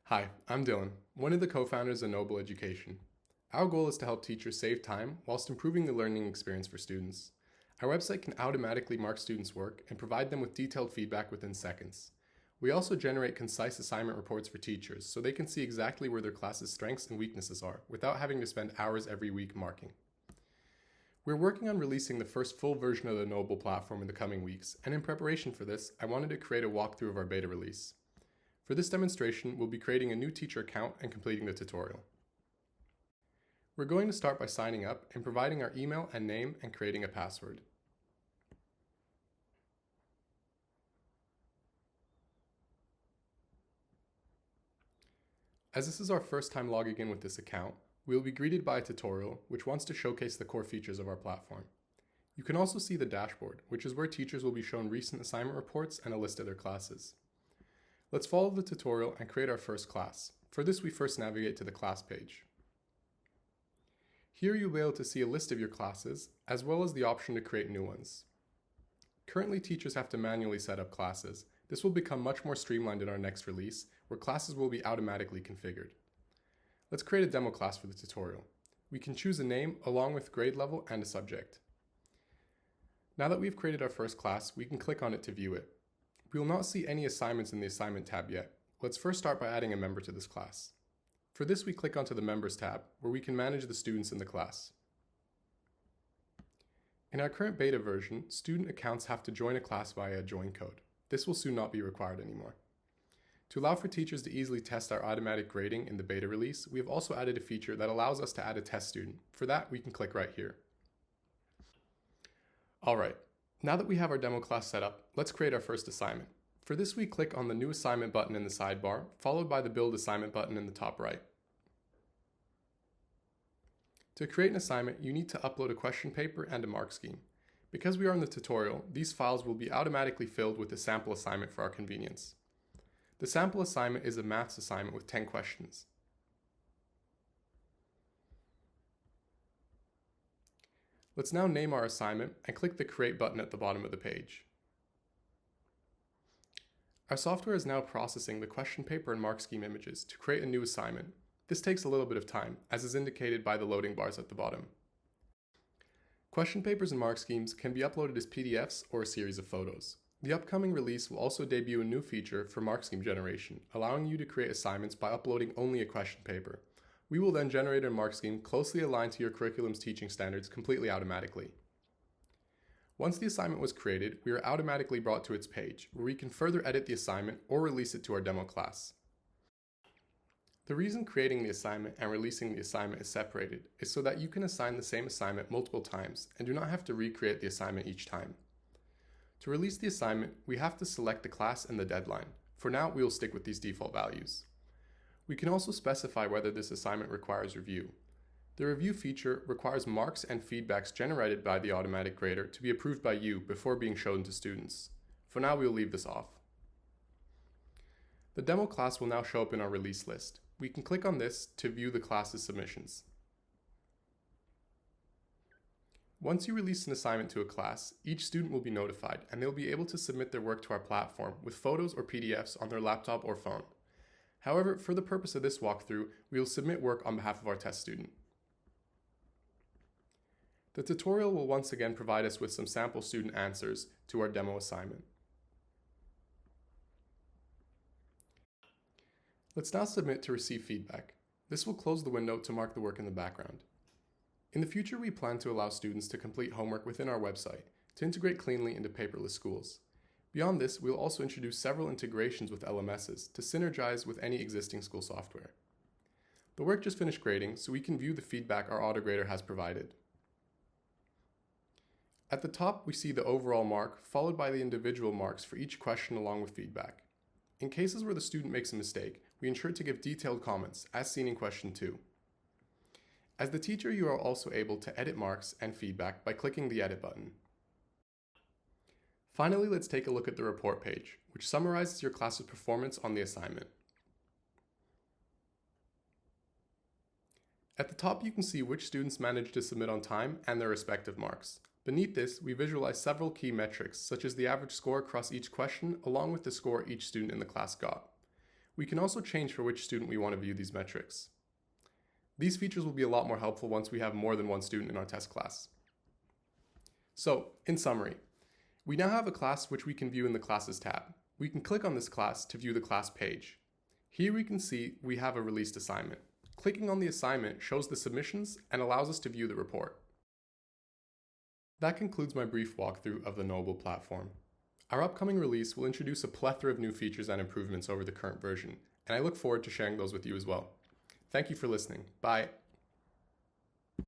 Hi, I'm Dylan, one of the co-founders of Knowable Education. Our goal is to help teachers save time whilst improving the learning experience for students. Our website can automatically mark students' work and provide them with detailed feedback within seconds. We also generate concise assignment reports for teachers so they can see exactly where their class's strengths and weaknesses are without having to spend hours every week marking. We're working on releasing the first full version of the Knowable platform in the coming weeks, and in preparation for this, I wanted to create a walkthrough of our beta release. For this demonstration, we'll be creating a new teacher account and completing the tutorial. We're going to start by signing up and providing our email and name and creating a password. As this is our first time logging in with this account, we will be greeted by a tutorial which wants to showcase the core features of our platform. You can also see the dashboard, which is where teachers will be shown recent assignment reports and a list of their classes. Let's follow the tutorial and create our first class. For this, we first navigate to the class page. Here you'll be able to see a list of your classes, as well as the option to create new ones. Currently, teachers have to manually set up classes. This will become much more streamlined in our next release, where classes will be automatically configured. Let's create a demo class for the tutorial. We can choose a name along with grade level and a subject. Now that we've created our first class, we can click on it to view it. We will not see any assignments in the Assignment tab yet. Let's first start by adding a member to this class. For this, we click onto the Members tab, where we can manage the students in the class. In our current beta version, student accounts have to join a class via a join code. This will soon not be required anymore. To allow for teachers to easily test our automatic grading in the beta release, we have also added a feature that allows us to add a test student. For that, we can click right here. Alright. Now that we have our demo class set up, let's create our first assignment. For this, we click on the New Assignment button in the sidebar, followed by the Build Assignment button in the top right. To create an assignment, you need to upload a question paper and a mark scheme. Because we are in the tutorial, these files will be automatically filled with a sample assignment for our convenience. The sample assignment is a maths assignment with 10 questions. Let's now name our assignment and click the Create button at the bottom of the page. Our software is now processing the question paper and mark scheme images to create a new assignment. This takes a little bit of time, as is indicated by the loading bars at the bottom. Question papers and mark schemes can be uploaded as PDFs or a series of photos. The upcoming release will also debut a new feature for mark scheme generation, allowing you to create assignments by uploading only a question paper. We will then generate a mark scheme closely aligned to your curriculum's teaching standards completely automatically. Once the assignment was created, we are automatically brought to its page, where we can further edit the assignment or release it to our demo class. The reason creating the assignment and releasing the assignment is separated is so that you can assign the same assignment multiple times and do not have to recreate the assignment each time. To release the assignment, we have to select the class and the deadline. For now, we will stick with these default values. We can also specify whether this assignment requires review. The review feature requires marks and feedbacks generated by the automatic grader to be approved by you before being shown to students. For now, we will leave this off. The demo class will now show up in our release list. We can click on this to view the class's submissions. Once you release an assignment to a class, each student will be notified and they'll be able to submit their work to our platform with photos or PDFs on their laptop or phone. However, for the purpose of this walkthrough, we will submit work on behalf of our test student. The tutorial will once again provide us with some sample student answers to our demo assignment. Let's now submit to receive feedback. This will close the window to mark the work in the background. In the future, we plan to allow students to complete homework within our website to integrate cleanly into paperless schools. Beyond this, we'll also introduce several integrations with LMSs to synergize with any existing school software. The work just finished grading, so we can view the feedback our autograder has provided. At the top, we see the overall mark, followed by the individual marks for each question along with feedback. In cases where the student makes a mistake, we ensure to give detailed comments, as seen in question 2. As the teacher, you are also able to edit marks and feedback by clicking the Edit button. Finally, let's take a look at the report page, which summarizes your class's performance on the assignment. At the top, you can see which students managed to submit on time and their respective marks. Beneath this, we visualize several key metrics, such as the average score across each question, along with the score each student in the class got. We can also change for which student we want to view these metrics. These features will be a lot more helpful once we have more than one student in our test class. So, in summary, we now have a class which we can view in the Classes tab. We can click on this class to view the class page. Here we can see we have a released assignment. Clicking on the assignment shows the submissions and allows us to view the report. That concludes my brief walkthrough of the Knowable platform. Our upcoming release will introduce a plethora of new features and improvements over the current version, and I look forward to sharing those with you as well. Thank you for listening. Bye.